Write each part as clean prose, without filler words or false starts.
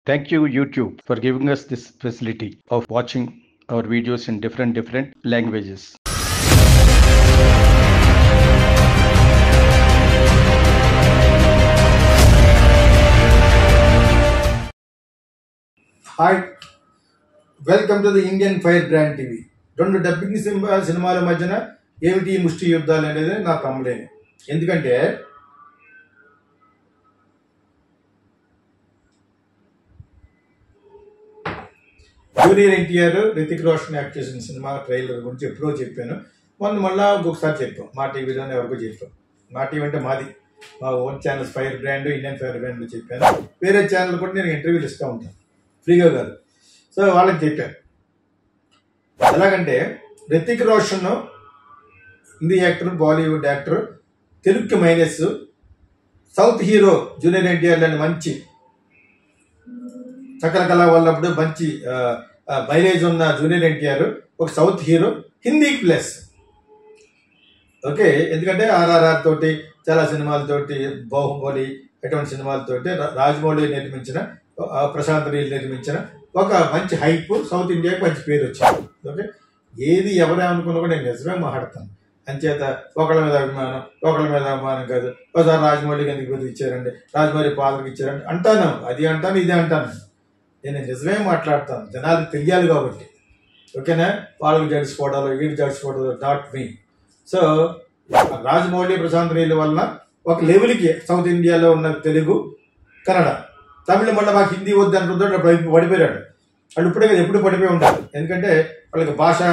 Thank you, YouTube, for giving us this facility of watching our videos in different languages. Hi, welcome to the Indian Firebrand TV. రెండు dubbing సినిమాల మధ్యన ఏమిటి ముష్టి యుద్ధాలు అనేది నా కంప్లైంట్. ఎందుకంటే జూనియర్ ఎన్టీఆర్ రితిక్ రోషన్ యాక్ట్ చేసిన సినిమా ట్రైలర్ గురించి ఎప్పుడో చెప్పాను. మళ్ళీ ఇంకొకసారి చెప్పాం, మా టీవీలోనే ఎవరికో చెప్పాం. మా టీవీ అంటే మాది, మా own channels fire brand, Indian fire బ్రాండ్లో చెప్పాను. వేరే ఛానల్ కూడా నేను ఇంటర్వ్యూలు ఇస్తూ ఉంటాను, ఫ్రీగా కాదు. సో వాళ్ళకి చెప్పాను. ఎలాగంటే రితిక్ రోషన్ హిందీ యాక్టర్, బాలీవుడ్ యాక్టర్, తెలుగుకి minus, south hero junior NTR లాంటి మంచి సకల కళ వల్లప్పుడు మంచి మైలేజ్ ఉన్న జూనియర్ ఎన్టీఆర్ ఒక సౌత్ హీరో, హిందీకి ప్లస్. ఓకే, ఎందుకంటే ఆర్ఆర్ఆర్ తోటి చాలా సినిమాలతోటి, బాహుబలి అటువంటి సినిమాలతోటి, రాజమౌళి నిర్మించిన, ప్రశాంత్ నీల్ నిర్మించిన ఒక మంచి హైప్, సౌత్ ఇండియాకి మంచి పేరు వచ్చింది. ఓకే, ఏది ఎవరేమనుకున్నా కూడా నేను నిజమే మాట్లాడతాను. అంచేత ఒకళ్ళ మీద అభిమానం కాదు. ఒకసారి రాజమౌళికి ఎందుకు పేరు ఇచ్చారండి, రాజమౌళి పాత్రకి ఇచ్చారండి అంటాను, అది అంటాను, ఇది అంటాను. నేను నిజమే మాట్లాడతాను, జనాలకు తెలియాలి కాబట్టి. ఓకేనా, వాళ్ళకి జడ్జిపోవడాలు, వీళ్ళు జడ్జిపోవడాలు, not me. So Rajamouli, Prashanth Neel వల్ల ఒక లెవెల్కి సౌత్ ఇండియాలో ఉన్న తెలుగు, కన్నడ, తమిళ మళ్ళీ మాకు హిందీ వద్దు అనుకుంటాడు, అప్పుడు పడిపోయాడు. వాళ్ళు ఇప్పుడే కదా, ఎప్పుడు పడిపోయి ఉంటారు. ఎందుకంటే వాళ్ళకి భాషా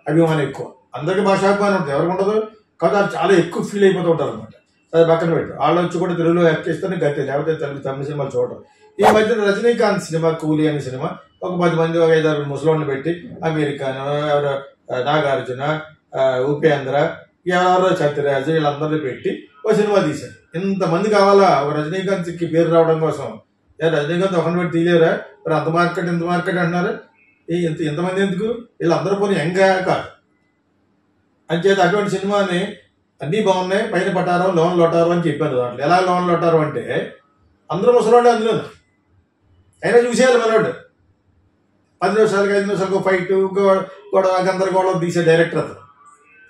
అభిమానం ఎక్కువ. అందరికీ భాషాభిమానం ఉంటుంది, ఎవరికి ఉండదు కాదు. వాళ్ళు చాలా ఎక్కువ ఫీల్ అయిపోతూ ఉంటారు అనమాట. అది పక్కన పెట్టు, వాళ్ళు వచ్చి కూడా తెలుగులో యాక్ట్ చేస్తేనే గతే, లేకపోతే తమిళ సినిమాలు చూడటం. ఈ మధ్యన రజనీకాంత్ సినిమా కూలీ అనే సినిమా ఒక 10 మంది, ఒక 5-6 ముసలోళ్ళు పెట్టి, అమెరికాను, ఎవరో నాగార్జున, ఉపేంద్ర, ఎవరో సత్యరాజు, వీళ్ళందరినీ పెట్టి ఒక సినిమా తీశారు. ఇంతమంది కావాలా ఒక రజనీకాంత్కి పేరు రావడం కోసం? రజనీకాంత్ ఒకరిని పెట్టి తీయలేరా? మరి అంత మార్కెట్ ఇంత మార్కెట్ అంటున్నారు. ఇంతమంది ఎందుకు? వీళ్ళందరూ పోనీ యంగా కాదు. అంచేత అటువంటి సినిమాని అన్నీ బాగున్నాయి, పైన పట్టారం, లోన్ లొటారు అని చెప్పాను. దాంట్లో ఎలా లోన్ లొటారు అంటే అందరూ ముసలోడే అందులో. అయినా చూసేయాలి మనోడు. 10 నిమిషాలకి 5 నిమిషాలకు ఫైట్, గొడవ, గందరగోళం తీసే డైరెక్టర్ అతను.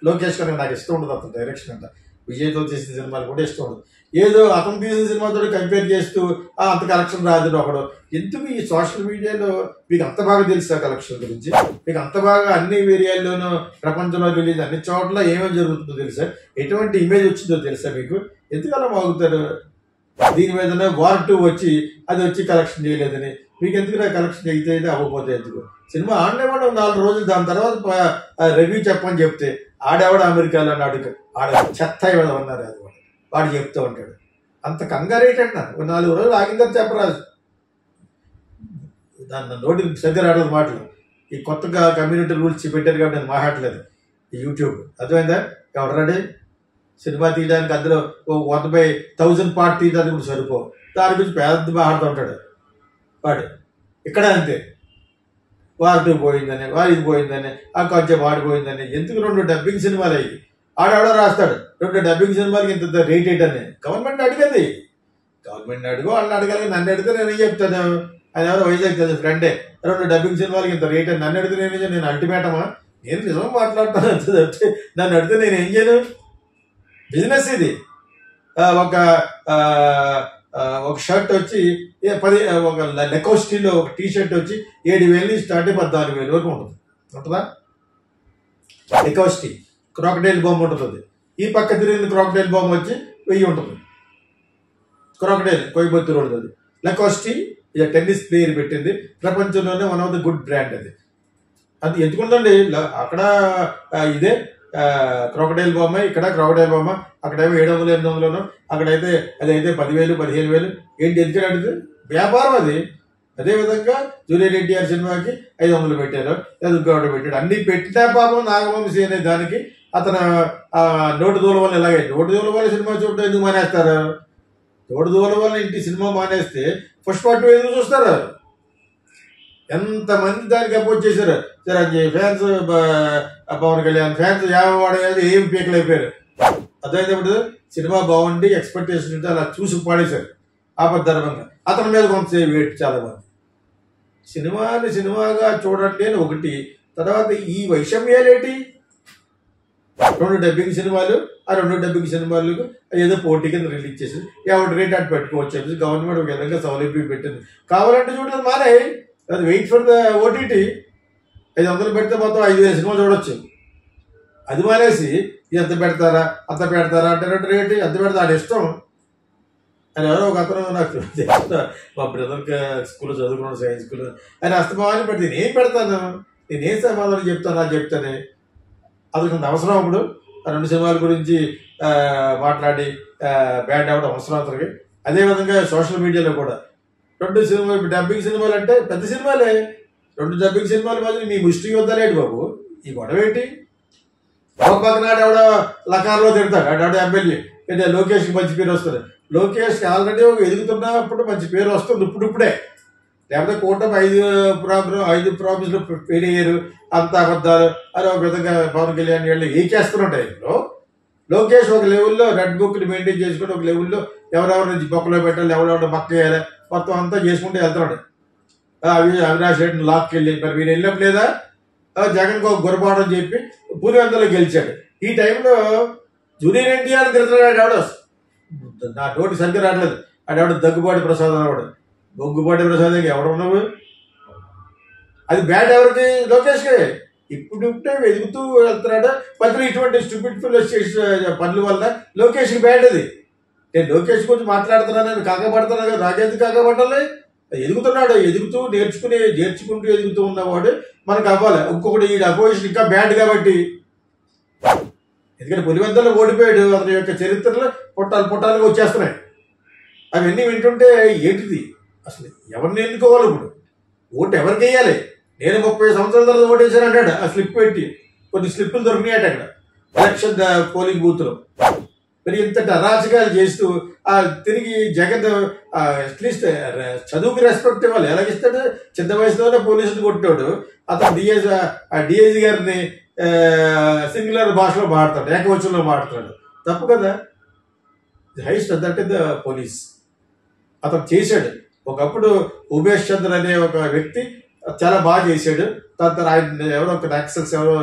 లోకేష్ గారికి నాకు ఇష్టం ఉండదు అతను డైరెక్షన్ అంట. విజయ్తో చేసిన సినిమాలు కూడా ఇష్టం ఉండదు. ఏదో అతను తీసిన సినిమాతో కంపేర్ చేస్తూ అంత కలెక్షన్ రాదు ఒకడు. ఎందుకు ఈ సోషల్ మీడియాలో మీకు అంత బాగా తెలుసా కలెక్షన్ గురించి? మీకు అంత బాగా అన్ని ఏరియాల్లోనూ, ప్రపంచంలో రిలీజ్ అన్ని చోట్ల ఏమేమి జరుగుతుందో తెలుసా? ఎటువంటి ఇమేజ్ వచ్చిందో తెలుసా మీకు? ఎందుకలా మాగుతారు? దీని మీదనే వార్ 2 వచ్చి అది వచ్చి కలెక్షన్ చేయలేదని, మీకు ఎందుకు కలెక్షన్ అయితే అవ్వకపోతే ఎందుకు? సినిమా ఆడేవాడు 4 రోజులు, దాని తర్వాత రివ్యూ చెప్పని చెప్తే ఆడేవాడు అమెరికాలో అడుగు, ఆడ చెత్త ఇవ్వదన్నారు. అది వాడు చెప్తూ ఉంటాడు. అంత కంగారేట్ అంటున్నారు. 4 రోజులు ఆగిందని చెప్పరాదు. దాన్ని నోటికి సరిగ్గా రావడం మాటలు. ఈ కొత్తగా కమ్యూనిటీ రూల్స్ పెట్టారు కాబట్టి నేను మాట్లాడలేదు. ఈ యూట్యూబ్ అర్థమైందా? ఎవడరాడే సినిమా తీయడానికి అందులో 100,000 పార్ట్ తీయడానికి కూడా సరిపో. దాని గురించి పెద్ద మాట్లాడుతూ ఉంటాడు వాడు. ఇక్కడ అంతే, వాడు పోయిందని, వాడు ఇది పోయిందని, ఆ కొంచెం వాడు పోయిందని. ఎందుకు 2 డబ్బింగ్ సినిమాలు అయ్యి ఆడెవడో రాస్తాడు 2 డబ్బింగ్ సినిమాలకి ఇంత రేట్ ఏంటని. గవర్నమెంట్ అడిగేది, గవర్నమెంట్ అడుగు, వాళ్ళని అడగాలి. నన్ను అడిగితే నేను ఏం చెప్తాను? ఆయన ఎవరో వైజాగ్ తెలుసు ఫ్రెండే, 2 డబ్బింగ్ సినిమాలకి ఇంత రేట్ అని నన్ను అడిగితే నేను అల్టిమేటమా? నేను నిజం మాట్లాడతాను. నన్ను అడిగితే నేను ఏం చేయను? బిజినెస్ ఇది. ఒక షర్ట్ వచ్చి ఒక లెకోస్టీలో ఒక టీ షర్ట్ వచ్చి 7,000 నుంచి స్టార్ట్ 14,000 వరకు ఉంటుంది. ఉంటుందా? లెకోస్టీ క్రాకడైల్ బొమ్మ ఉంటుంది. ఈ పక్క తిరిగింది క్రాకడైల్ బొమ్మ వచ్చి 1000 ఉంటుంది. క్రాకడైల్ కోయబొత్తు రోడ్డు. అది లెకోస్టీ, టెన్నిస్ ప్లేయర్ పెట్టింది. ప్రపంచంలోనే one of the good brand అది. అది ఎందుకుందండి అక్కడ ఇదే క్రాకడైల్ బొమ్మ, ఇక్కడ క్రాకడైల్ బొమ్మ, అక్కడేమో 700-800, అక్కడైతే అదైతే 10,000, 15,000. ఏంటి ఎందుకని అడిగితే వ్యాపారం అది. అదేవిధంగా జూనియర్ ఎన్టీఆర్ సినిమాకి 500 పెట్టారు, ఇంకోటి పెట్టాడు. అన్ని పెట్టినా పాపం నాగవంశీ అనే దానికి అతను నోటు దూల వల్ల ఎలాగైతే నోటు దూల వల్ల సినిమా చూడటం ఎందుకు మానేస్తారు? నోటు దూల వల్ల ఇంటి సినిమా మానేస్తే పుష్ప 2 ఎందుకు చూస్తారు? ఎంతమంది దానికి అపోజ్ చేశారు. చిరంజీవి ఫ్యాన్స్, పవన్ కళ్యాణ్ ఫ్యాన్స్, వాడేది ఏం పీకలు అయిపోయారు. అదైతే సినిమా బాగుండి ఎక్స్పెక్టేషన్ ఉంటే అలా చూసి పాడేశారు ఆపద్ధర్మంగా. అతని మీద కొంత వెయిట్ చాలా మంది. సినిమాని సినిమాగా చూడండి అని ఒకటి, తర్వాత ఈ వైషమ్యాలేటి, 2 డబ్బింగ్ సినిమాలు, ఆ 2 డబ్బింగ్ సినిమాలకు ఏదో పోటీ కింద రిలీజ్ చేసి ఎవరి రేట్ అటు పెట్టుకోవచ్చు. గవర్నమెంట్ ఒక విధంగా సౌలభ్యం పెట్టింది. కావాలంటే చూడలేదు మానే, అది వెయిట్ ఫర్ ద ఓటీటీ. 500 పెడితే మొత్తం 5000 సినిమాలు చూడొచ్చు. అది మానేసి ఎంత పెడతారా అంత పెడతారా అంటే రేటు ఎంత పెడతా అది ఇష్టం అని ఎవరో ఒక అతను నాకు మా బ్రదర్కి స్కూల్లో చదువుకున్నాడు, సైన్స్ స్కూల్, ఆయన అస్తమానం పెడితే నేనేం పెడతాను, నేనేం సమాధానం చెప్తాను అది చెప్తానే. అతనికి అవసరం అప్పుడు ఆ 2 సినిమాల గురించి మాట్లాడి బ్యాడ్ అవ్వడం అవసరం అతనికి. అదేవిధంగా సోషల్ మీడియాలో కూడా 2 సినిమాలు డబ్బింగ్ సినిమాలు అంటే పెద్ద సినిమాలే, 2 డబ్బింగ్ సినిమాల మధ్య మీ ముష్టి యుద్ధాలేడు బాబు, ఈ గొడవ ఏంటి? ఒక పక్కన ఎవడో లకార్లో తిడతాడు, ఆడ ఎమ్మెల్యే లోకేష్కి మంచి పేరు వస్తుంది. లోకేష్కి ఆల్రెడీ ఒక ఎదుగుతున్నప్పుడు మంచి పేరు వస్తుంది ఇప్పుడిప్పుడే, లేకపోతే కూటమి 5 ప్రామిస్లు ఫెయిల్ అయ్యారు, అంత అబద్ధాలు అని ఒక విధంగా పవన్ కళ్యాణ్ వాళ్ళు ఏకేస్తున్నట్టు. లోకేష్ ఒక లెవెల్లో రెడ్ బుక్ని మెయింటైన్ చేసుకుని ఒక లెవెల్లో ఎవరెవరి నుంచి బొక్కలో పెట్టాలి, ఎవరెవరు మక్క వేయాలి మొత్తం అంతా చేసుకుంటూ వెళ్తున్నాడు. అవినాష్ రెడ్డిని లాక్కి వెళ్ళి మరి మీరు వెళ్ళినప్పుడు లేదా జగన్కి ఒక గురపాటు అని చెప్పి పులివెందులో గెలిచాడు. ఈ టైంలో జూనియర్ ఎన్టీఆర్ తిరుగుతున్నాడు. ఎవడో నా నోటి సరిగ్గా రావట్లేదు, ఆడెవడ దగ్గుబాటి ప్రసాద్ అనేవాడు. దగ్గుబాటి ప్రసాద్ ఎవడు ఉన్నావు, అది బ్యాడ్ ఎవరికి? లోకేష్కే. ఇప్పుడిప్పుడే ఎదుగుతూ వెళ్తున్నాడు. మధ్యలో ఇటువంటి స్టూపిడ్ ఫిల్స్ చేసిన పనుల వల్ల లోకేష్కి బ్యాడ్. అది నేను లోకేష్ గురించి మాట్లాడుతున్నాను, కాకపడుతున్నాను కదా, నాకెందుకు కాకపడాలి? ఎదుగుతున్నాడు, ఎదుగుతూ నేర్చుకుంటూ ఎదుగుతూ ఉన్నవాడు మనకు అవ్వాలి. ఇంకొకటి ఈ అపోజిషన్ ఇంకా బ్యాడ్ కాబట్టి, ఎందుకంటే పులివెందులో ఓడిపోయాడు, అతని యొక్క చరిత్రలో పొట్టాలుగా వచ్చేస్తున్నాయి. అవన్నీ వింటుంటే ఏంటిది అసలు, ఎవరిని ఎన్నుకోవాలి? ఇప్పుడు ఓటు ఎవరికి వేయాలి? నేను 30 సంవత్సరాల తర్వాత ఓటేసాను అంటాడు, ఆ స్లిప్ పెట్టి. కొన్ని స్లిప్పులు దొరికినాయట అక్కడ ఎలక్షన్ పోలింగ్ బూత్లో. మరి ఇంతటి అరాచకాలు చేస్తూ తిరిగి జగన్ అట్లీస్ట్ చదువుకి రెస్పెక్ట్ ఇవ్వాలి. ఎలాగిస్తాడు? చిన్న వయసులోనే పోలీసులు కొట్టాడు. అతను డిఐజీ గారిని సింగులర్ భాషలో మాట్లాడతాడు, ఏకవచనంలో మాట్లాడతాడు. తప్పు కదా. హైస్ట్ అంటే ద పోలీస్. అతను చేశాడు. ఒకప్పుడు ఉమేష్ చంద్ర అనే ఒక వ్యక్తి చాలా బాగా చేశాడు. తర్వాత ఆయన ఎవరో ఒక నక్సల్స్ ఎవరో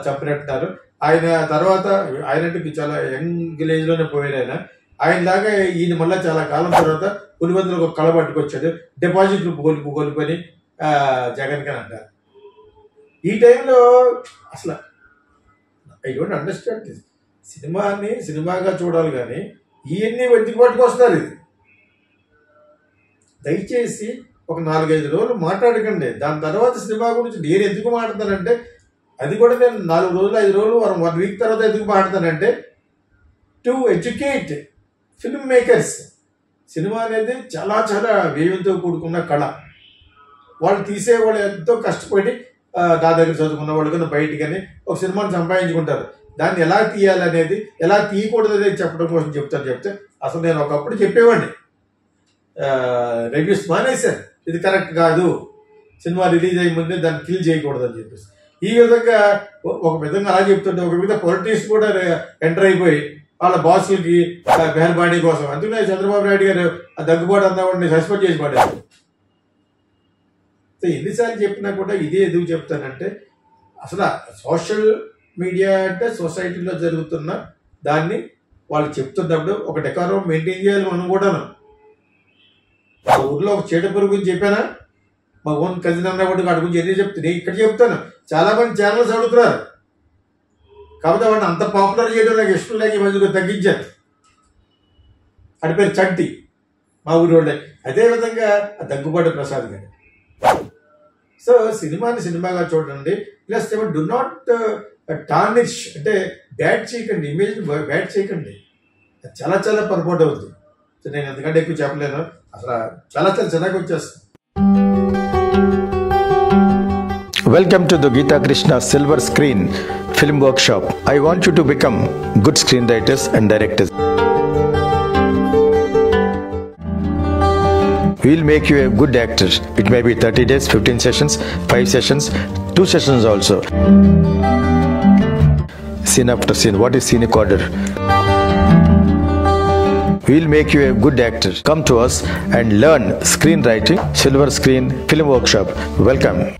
చెప్పినట్టున్నారు. ఆయన తర్వాత ఆయనకి చాలా యంగ్ ఏజ్లోనే పోయాడు. ఆయనలాగా ఈయన మళ్ళీ చాలా కాలం తర్వాత పులివెందులకు ఒక కళ పట్టుకొచ్చాడు. డిపాజిట్లు కోల్పోని జగన్ అని అంటారు. ఈ టైంలో అసలు ఐ డోంట్ అండర్స్టాండ్ దిస్. సినిమాని సినిమాగా చూడాలి కానీ ఇవన్నీ వెతికి పట్టుకొస్తారు. ఇది దయచేసి ఒక 4-5 రోజులు మాట్లాడకండి. దాని తర్వాత సినిమా గురించి నేను ఎందుకు మాట్లాడతానంటే, అది కూడా నేను 4 రోజులు 5 రోజులు 1 వీక్ తర్వాత ఎందుకు మాట్లాడతానంటే, టు ఎడ్యుకేట్ ఫిల్మ్ మేకర్స్. సినిమా అనేది చాలా చాలా వ్యయంతో కూడుకున్న కళ. వాళ్ళు తీసేవాళ్ళు ఎంతో కష్టపడి నా దగ్గర చదువుకున్న వాళ్ళు కానీ బయట కానీ ఒక సినిమాని సంపాదించుకుంటారు. దాన్ని ఎలా తీయాలనేది, ఎలా తీయకూడదు అనేది చెప్పడం కోసం చెప్తే అసలు నేను ఒకప్పుడు చెప్పేవాడిని, రివ్యూస్ మానేశాను. ఇది కరెక్ట్ కాదు, సినిమా రిలీజ్ అయ్యే ముందే దాన్ని కిల్ చేయకూడదు అని చెప్పేసి. ఈ విధంగా ఒక విధంగా అలా చెప్తుంటే ఒక విధంగా పొలిటిక్స్ కూడా ఎంటర్ అయిపోయి వాళ్ళ బాసులకి మెహర్బానీ కోసం. అందుకనే చంద్రబాబు నాయుడు గారు ఆ దగ్గుబాటు అన్నవాడిని సస్పెండ్ చేసి పడ్డారు. సో ఎన్నిసార్లు చెప్పినా కూడా ఇదే ఎందుకు చెప్తానంటే, అసలు సోషల్ మీడియా అంటే సొసైటీలో జరుగుతున్న దాన్ని వాళ్ళు చెప్తున్నప్పుడు ఒక డెకారం మెయింటైన్ చేయాలి. మనం కూడాను మా ఊర్లో ఒక చీట పురుగు గురించి చెప్పానా, మా ఓన్ కజిన్ అన్నవాడు వాడి గురించి ఎన్ని చెప్తాను, ఇక్కడ చెప్తాను. చాలా మంది ఛానల్స్ అడుగుతున్నారు, కాకపోతే వాడిని అంత పాపులర్ చేయడం నాకు ఇష్టం లేక ఈ మధ్య తగ్గించాను. వాడి పేరు చంటి, మా ఊరి వాళ్ళే. అదేవిధంగా దగ్గుబాటి ప్రసాద్ గారు. సో సినిమాని సినిమాగా చూడండి. ప్లస్ డు నాట్ టార్నిష్, అంటే బ్యాడ్ చేయకండి, ఇమేజ్ బ్యాడ్ చేయకండి. చాలా చాలా పొరపాటు అవుతుంది. సో నేను ఎందుకంటే ఎక్కువ చెప్పలేను, అసలు చాలా చాలా చిన్నగా వచ్చేస్తాను. Welcome to the Geeta Krishna Silver Screen Film Workshop. I want you to become good screenwriters and directors. We'll make you a good actor. It may be 30 days, 15 sessions, 5 sessions, 2 sessions also. Scene after scene. What is scenic order? We will make you a good actor. Come to us and learn screenwriting. Silver Screen Film Workshop. Welcome.